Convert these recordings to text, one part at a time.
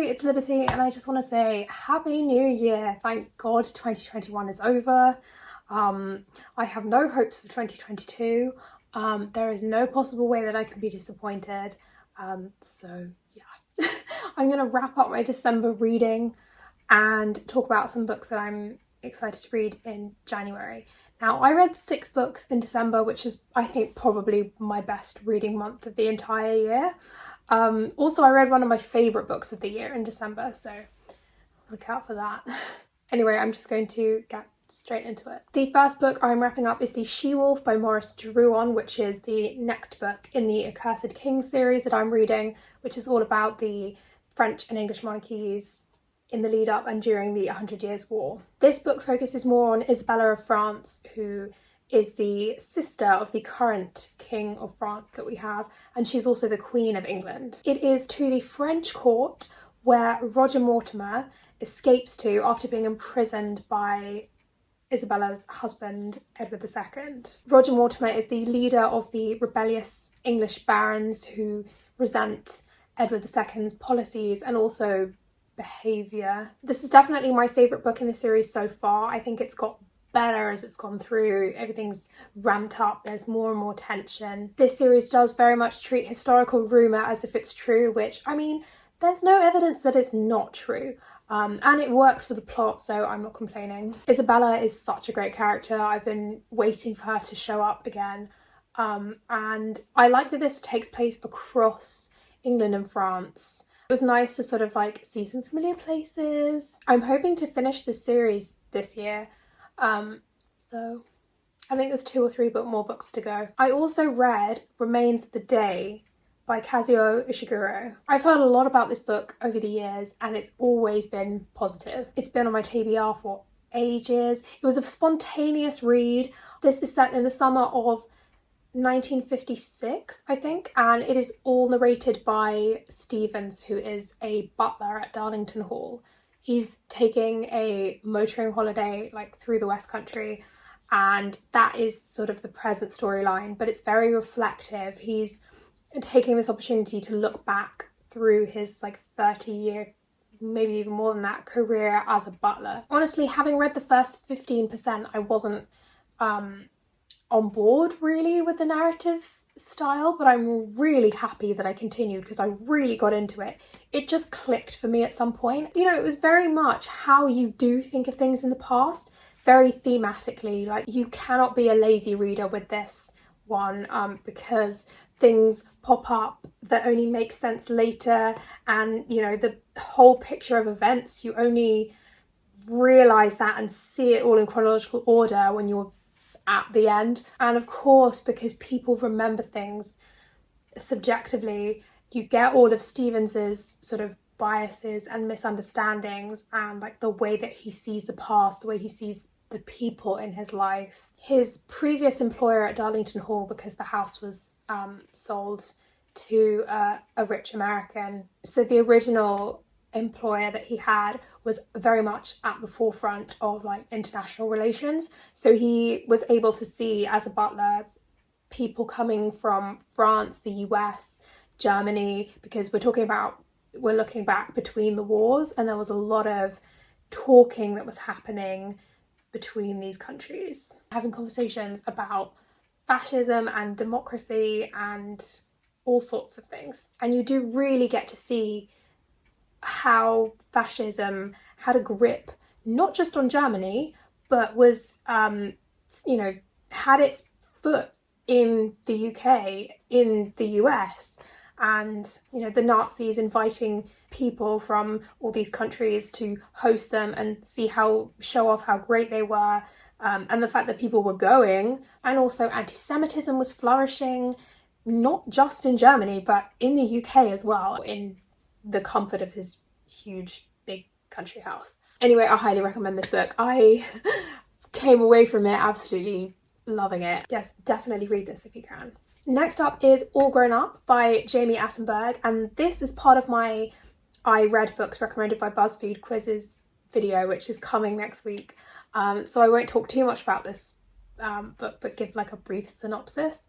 Hey, it's Liberty, and I just want to say Happy New Year. Thank God 2021 is over. I have no hopes for 2022. There is no possible way that I can be disappointed. So yeah, I'm going to wrap up my December reading and talk about some books that I'm excited to read in January. Now, I read 6 books in December, which is, I think, probably my best reading month of the entire year. Also, I read one of my favourite books of the year in December, so look out for that. Anyway, I'm just going to get straight into it. The first book I'm wrapping up is The She-Wolf by Maurice Druon, which is the next book in the Accursed King series that I'm reading, which is all about the French and English monarchies in the lead up and during the 100 Years' War. This book focuses more on Isabella of France, who is the sister of the current King of France that we have, and she's also the Queen of England. It is to the French court where Roger Mortimer escapes to after being imprisoned by Isabella's husband, Edward II. Roger Mortimer is the leader of the rebellious English barons who resent Edward II's policies and also behaviour. This is definitely my favourite book in the series so far. I think it's got better as it's gone through. Everything's ramped up, there's more and more tension. This series does very much treat historical rumour as if it's true, which, I mean, there's no evidence that it's not true. And it works for the plot, so I'm not complaining. Isabella is such a great character. I've been waiting for her to show up again. And I like that this takes place across England and France. It was nice to sort of like see some familiar places. I'm hoping to finish this series this year. So I think there's 2 or 3 more books to go. I also read Remains of the Day by Kazuo Ishiguro. I've heard a lot about this book over the years and it's always been positive. It's been on my TBR for ages. It was a spontaneous read. This is set in the summer of 1956, I think, and it is all narrated by Stevens, who is a butler at Darlington Hall. He's taking a motoring holiday like through the West Country, and that is sort of the present storyline, but it's very reflective. He's taking this opportunity to look back through his like 30-year, maybe even more than that, career as a butler. Honestly, having read the first 15%, I wasn't on board really with the narrative style, but I'm really happy that I continued because I really got into it. It just clicked for me at some point. You know, it was very much how you do think of things in the past, very thematically. Like, you cannot be a lazy reader with this one because things pop up that only make sense later, and you know, the whole picture of events, you only realise that and see it all in chronological order when you're at the end. And of course, because people remember things subjectively, you get all of Stevens's sort of biases and misunderstandings and like the way that he sees the past, the way he sees the people in his life. His previous employer at Darlington Hall, because the house was sold to a rich American, so the original employer that he had was very much at the forefront of like international relations, so he was able to see as a butler people coming from France, the US, Germany, because we're looking back between the wars, and there was a lot of talking that was happening between these countries, having conversations about fascism and democracy and all sorts of things. And you do really get to see how fascism had a grip not just on Germany, but was you know, had its foot in the UK, in the US, and you know, the Nazis inviting people from all these countries to host them and show off how great they were, and the fact that people were going. And also anti-Semitism was flourishing, not just in Germany but in the UK as well, in the comfort of his huge big country house. Anyway, I highly recommend this book. I came away from it absolutely loving it. Yes, definitely read this if you can. Next up is All Grown Up by Jamie Attenberg, and this is part of my I read books recommended by BuzzFeed quizzes video, which is coming next week. So I won't talk too much about this book, but give like a brief synopsis.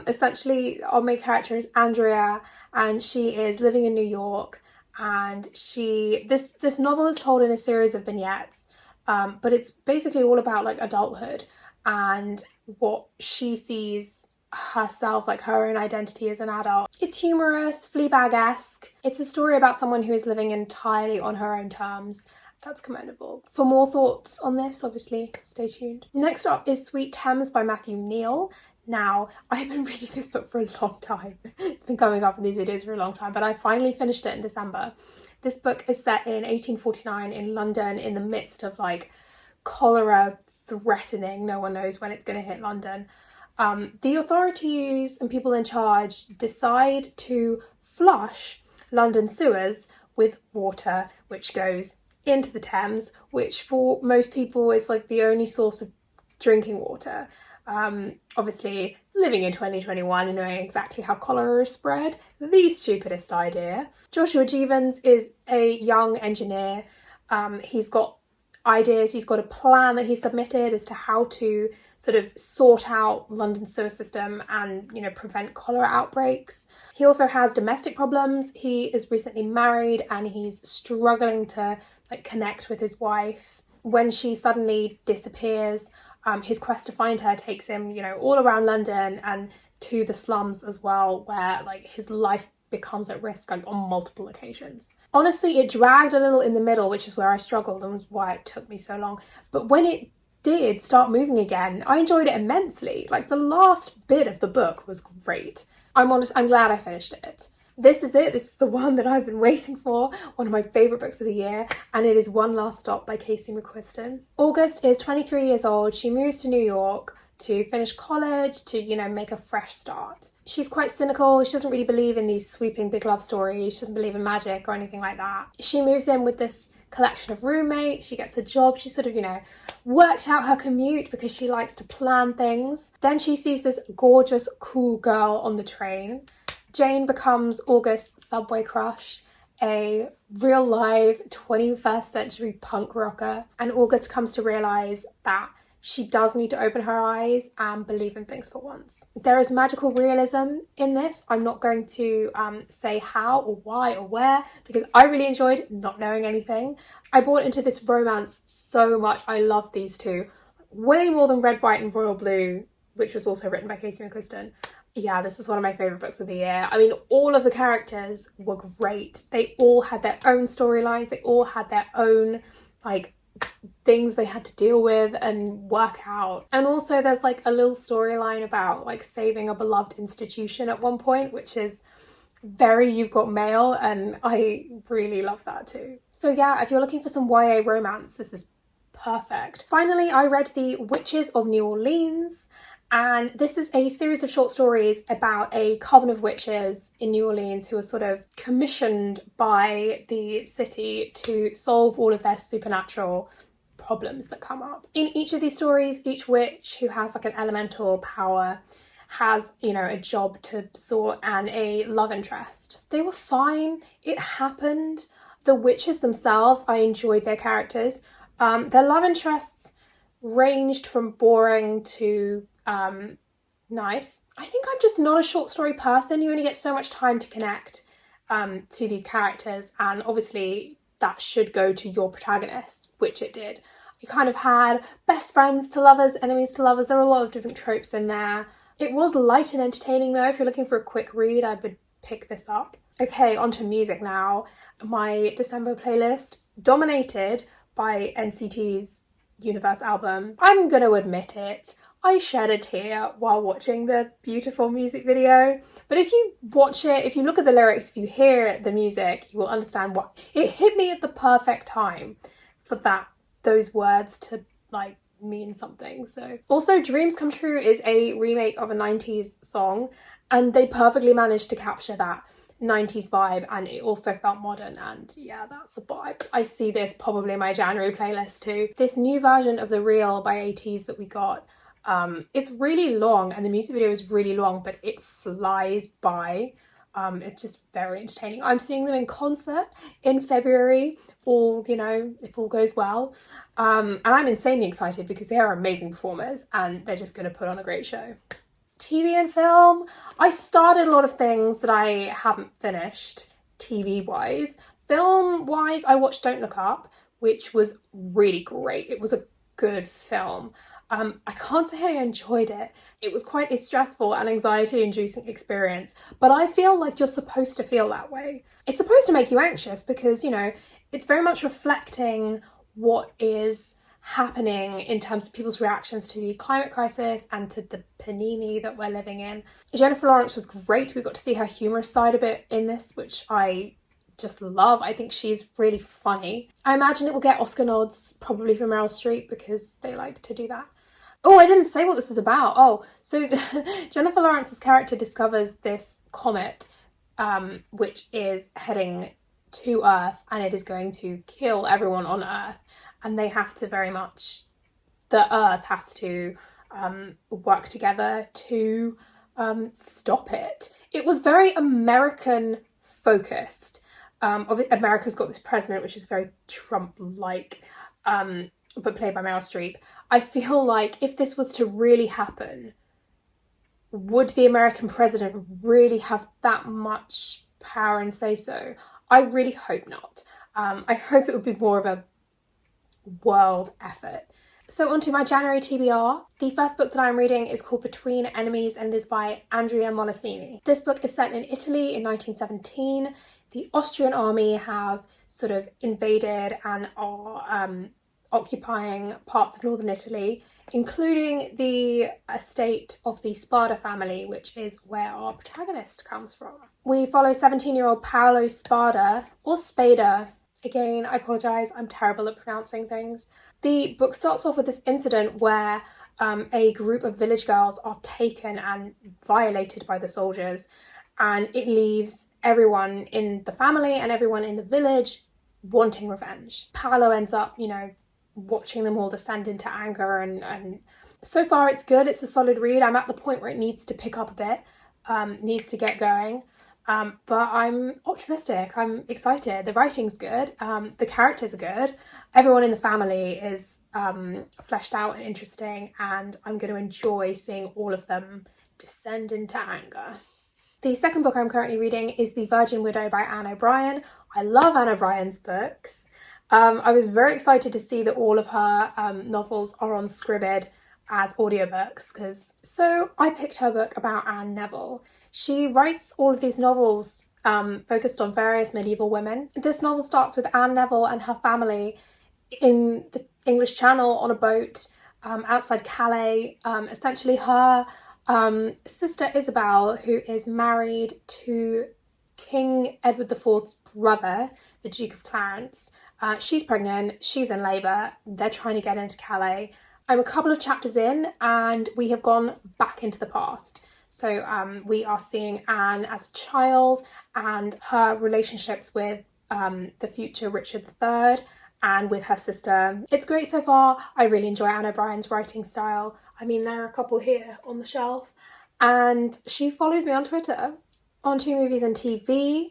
Essentially, our main character is Andrea, and she is living in New York, and this novel is told in a series of vignettes, but it's basically all about like adulthood and what she sees herself, like her own identity as an adult. It's humorous, Fleabag-esque. It's a story about someone who is living entirely on her own terms. That's commendable. For more thoughts on this, obviously, stay tuned. Next up is Sweet Thames by Matthew Neal. Now, I've been reading this book for a long time. It's been coming up in these videos for a long time, but I finally finished it in December. This book is set in 1849 in London in the midst of like cholera threatening. No one knows when it's going to hit London. The authorities and people in charge decide to flush London sewers with water which goes into the Thames, which for most people is like the only source of drinking water. Obviously, living in 2021 and knowing exactly how cholera is spread, the stupidest idea. Joshua Jeavons is a young engineer. He's got ideas, he's got a plan that he submitted as to how to sort of sort out London's sewer system and, you know, prevent cholera outbreaks. He also has domestic problems. He is recently married and he's struggling to like connect with his wife. When she suddenly disappears, his quest to find her takes him, you know, all around London and to the slums as well, where like his life becomes at risk like on multiple occasions. Honestly, it dragged a little in the middle, which is where I struggled and why it took me so long. But when it did start moving again, I enjoyed it immensely. Like the last bit of the book was great. I'm glad I finished it. This is it. This is the one that I've been waiting for, one of my favourite books of the year, and it is One Last Stop by Casey McQuiston. August is 23 years old. She moves to New York to finish college, to, you know, make a fresh start. She's quite cynical. She doesn't really believe in these sweeping big love stories. She doesn't believe in magic or anything like that. She moves in with this collection of roommates. She gets a job. She sort of, you know, worked out her commute because she likes to plan things. Then she sees this gorgeous, cool girl on the train. Jane becomes August's subway crush, a real live 21st century punk rocker, and August comes to realise that she does need to open her eyes and believe in things for once. There is magical realism in this. I'm not going to say how or why or where, because I really enjoyed not knowing anything. I bought into this romance so much. I loved these two. Way more than Red, White and Royal Blue, which was also written by Casey McQuiston. Yeah, this is one of my favourite books of the year. I mean, all of the characters were great. They all had their own storylines. They all had their own, like, things they had to deal with and work out. And also there's, like, a little storyline about, like, saving a beloved institution at one point, which is very You've Got Mail, and I really love that too. So yeah, if you're looking for some YA romance, this is perfect. Finally, I read The Witches of New Orleans. And this is a series of short stories about a coven of witches in New Orleans who are sort of commissioned by the city to solve all of their supernatural problems that come up. In each of these stories, each witch who has like an elemental power has, you know, a job to sort and a love interest. They were fine. It happened. The witches themselves, I enjoyed their characters. Their love interests ranged from boring to nice. I think I'm just not a short story person. You only get so much time to connect to these characters, and obviously that should go to your protagonist, which it did. You kind of had best friends to lovers, enemies to lovers. There are a lot of different tropes in there. It was light and entertaining though. If you're looking for a quick read, I would pick this up. Okay, on to music now. My December playlist, dominated by NCT's Universe album. I'm gonna admit it, I shed a tear while watching the beautiful music video. But if you watch it, if you look at the lyrics, if you hear the music, you will understand what it hit me at the perfect time for those words to like mean something. So also, Dreams Come True is a remake of a 90s song, and they perfectly managed to capture that 90s vibe, and it also felt modern, and yeah, that's a vibe. I see this probably in my January playlist too. This new version of The Real by ATEEZ that we got, it's really long and the music video is really long, but it flies by. It's just very entertaining. I'm seeing them in concert in February, all, you know, if all goes well. And I'm insanely excited because they are amazing performers and they're just going to put on a great show. TV and film. I started a lot of things that I haven't finished TV wise. Film-wise, I watched Don't Look Up, which was really great. It was a good film. I can't say I enjoyed it. It was quite a stressful and anxiety-inducing experience, but I feel like you're supposed to feel that way. It's supposed to make you anxious because, you know, it's very much reflecting what is happening in terms of people's reactions to the climate crisis and to the panini that we're living in. Jennifer Lawrence was great. We got to see her humorous side a bit in this, which I just love. I think she's really funny. I imagine it will get Oscar nods, probably for Meryl Streep, because they like to do that. Oh, I didn't say what this is about. Oh, so Jennifer Lawrence's character discovers this comet, which is heading to Earth, and it is going to kill everyone on Earth. And they have to the Earth has to work together to stop it. It was very American focused. America's got this president, which is very Trump-like, but played by Meryl Streep. I feel like if this was to really happen, would the American president really have that much power and say so? I really hope not. I hope it would be more of a world effort. So on to my January TBR. The first book that I'm reading is called Between Enemies and is by Andrea Molesini. This book is set in Italy in 1917. The Austrian army have sort of invaded and are occupying parts of northern Italy, including the estate of the Spada family, which is where our protagonist comes from. We follow 17-year-old Paolo Spada, or Spada. Again, I apologise, I'm terrible at pronouncing things. The book starts off with this incident where a group of village girls are taken and violated by the soldiers, and it leaves everyone in the family and everyone in the village wanting revenge. Paolo ends up, you know, watching them all descend into anger, and so far it's good. It's a solid read. I'm at the point where it needs to pick up a bit, needs to get going. But I'm optimistic, I'm excited, the writing's good, the characters are good, everyone in the family is fleshed out and interesting, and I'm going to enjoy seeing all of them descend into anger. The second book I'm currently reading is The Virgin Widow by Anne O'Brien. I love Anne O'Brien's books. I was very excited to see that all of her novels are on Scribd as audiobooks, so I picked her book about Anne Neville. She writes all of these novels focused on various medieval women. This novel starts with Anne Neville and her family in the English Channel on a boat outside Calais. Essentially her sister Isabel, who is married to King Edward IV's brother, the Duke of Clarence. She's pregnant, she's in labour, they're trying to get into Calais. I'm a couple of chapters in and we have gone back into the past. So we are seeing Anne as a child and her relationships with the future Richard III and with her sister. It's great so far. I really enjoy Anne O'Brien's writing style. I mean, there are a couple here on the shelf. And she follows me on Twitter. On to movies and TV.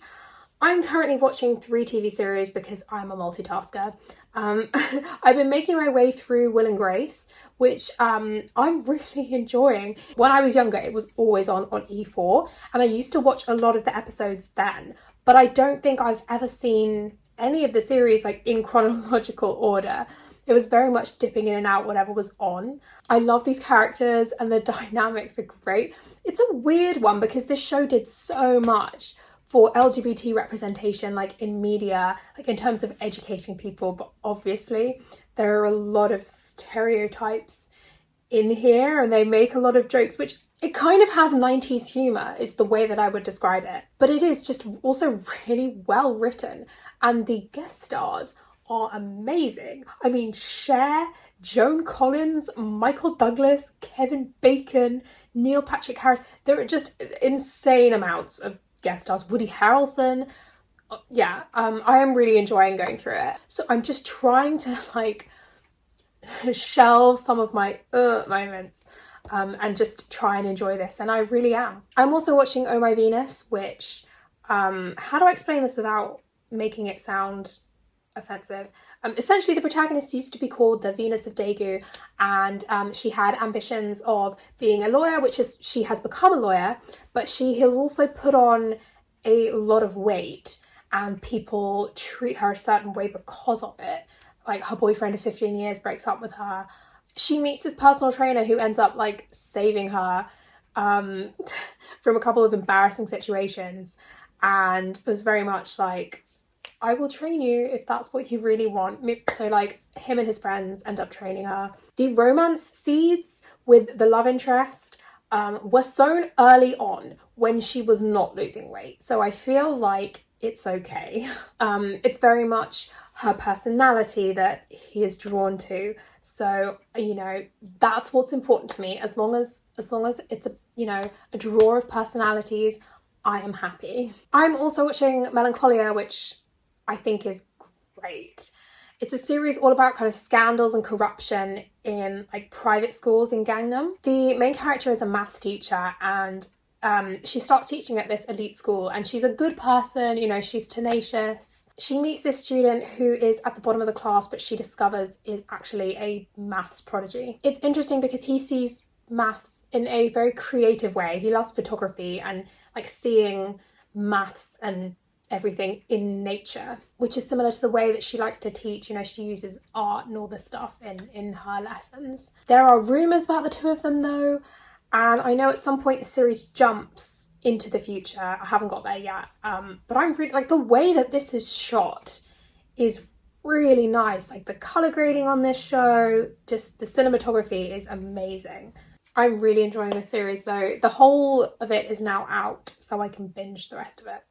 I'm currently watching 3 TV series because I'm a multitasker. I've been making my way through Will and Grace, which I'm really enjoying. When I was younger, it was always on E4, and I used to watch a lot of the episodes then, but I don't think I've ever seen any of the series like in chronological order. It was very much dipping in and out whatever was on. I love these characters and the dynamics are great. It's a weird one because this show did so much for LGBT representation, like in media, like in terms of educating people, but obviously there are a lot of stereotypes in here and they make a lot of jokes, which it kind of has 90s humour is the way that I would describe it. But it is just also really well written and the guest stars are amazing. I mean, Cher, Joan Collins, Michael Douglas, Kevin Bacon, Neil Patrick Harris. There are just insane amounts of guest stars. Woody Harrelson. Yeah, I am really enjoying going through it. So I'm just trying to like shelve some of my moments and just try and enjoy this, and I really am. I'm also watching Oh My Venus, which how do I explain this without making it sound offensive? Essentially the protagonist used to be called the Venus of Daegu, and she had ambitions of being a lawyer, which is she has become a lawyer, but she has also put on a lot of weight and people treat her a certain way because of it. Like, her boyfriend of 15 years breaks up with her. She meets this personal trainer who ends up like saving her from a couple of embarrassing situations, and was very much like, I will train you if that's what you really want. So like, him and his friends end up training her. The romance seeds with the love interest were sown early on when she was not losing weight. So I feel like it's okay. It's very much her personality that he is drawn to. So, you know, that's what's important to me. As long as it's a draw of personalities, I am happy. I'm also watching Melancholia, which I think is great. It's a series all about kind of scandals and corruption in like private schools in Gangnam. The main character is a maths teacher, and she starts teaching at this elite school, and she's a good person, you know, she's tenacious. She meets this student who is at the bottom of the class, but she discovers is actually a maths prodigy. It's interesting because he sees maths in a very creative way. He loves photography and like seeing maths and everything in nature, which is similar to the way that she likes to teach. You know, she uses art and all this stuff in her lessons. There are rumours about the two of them though, and I know at some point the series jumps into the future. I haven't got there yet, but I'm really like, the way that this is shot is really nice. Like, the colour grading on this show, just the cinematography is amazing. I'm really enjoying this series though. The whole of it is now out, so I can binge the rest of it.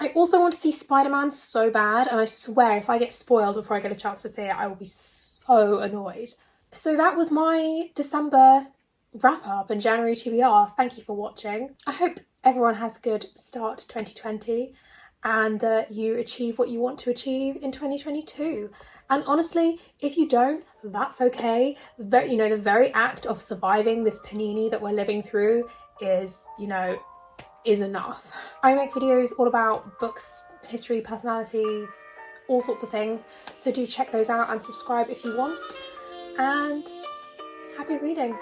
I also want to see Spider-Man so bad, and I swear if I get spoiled before I get a chance to see it, I will be so annoyed. So that was my December wrap up and January TBR. Thank you for watching. I hope everyone has a good start to 2020 and that you achieve what you want to achieve in 2022. And honestly, if you don't, that's okay. You know, the very act of surviving this panini that we're living through is, you know, is enough. I make videos all about books, history, personality, all sorts of things. So do check those out and subscribe if you want. And happy reading.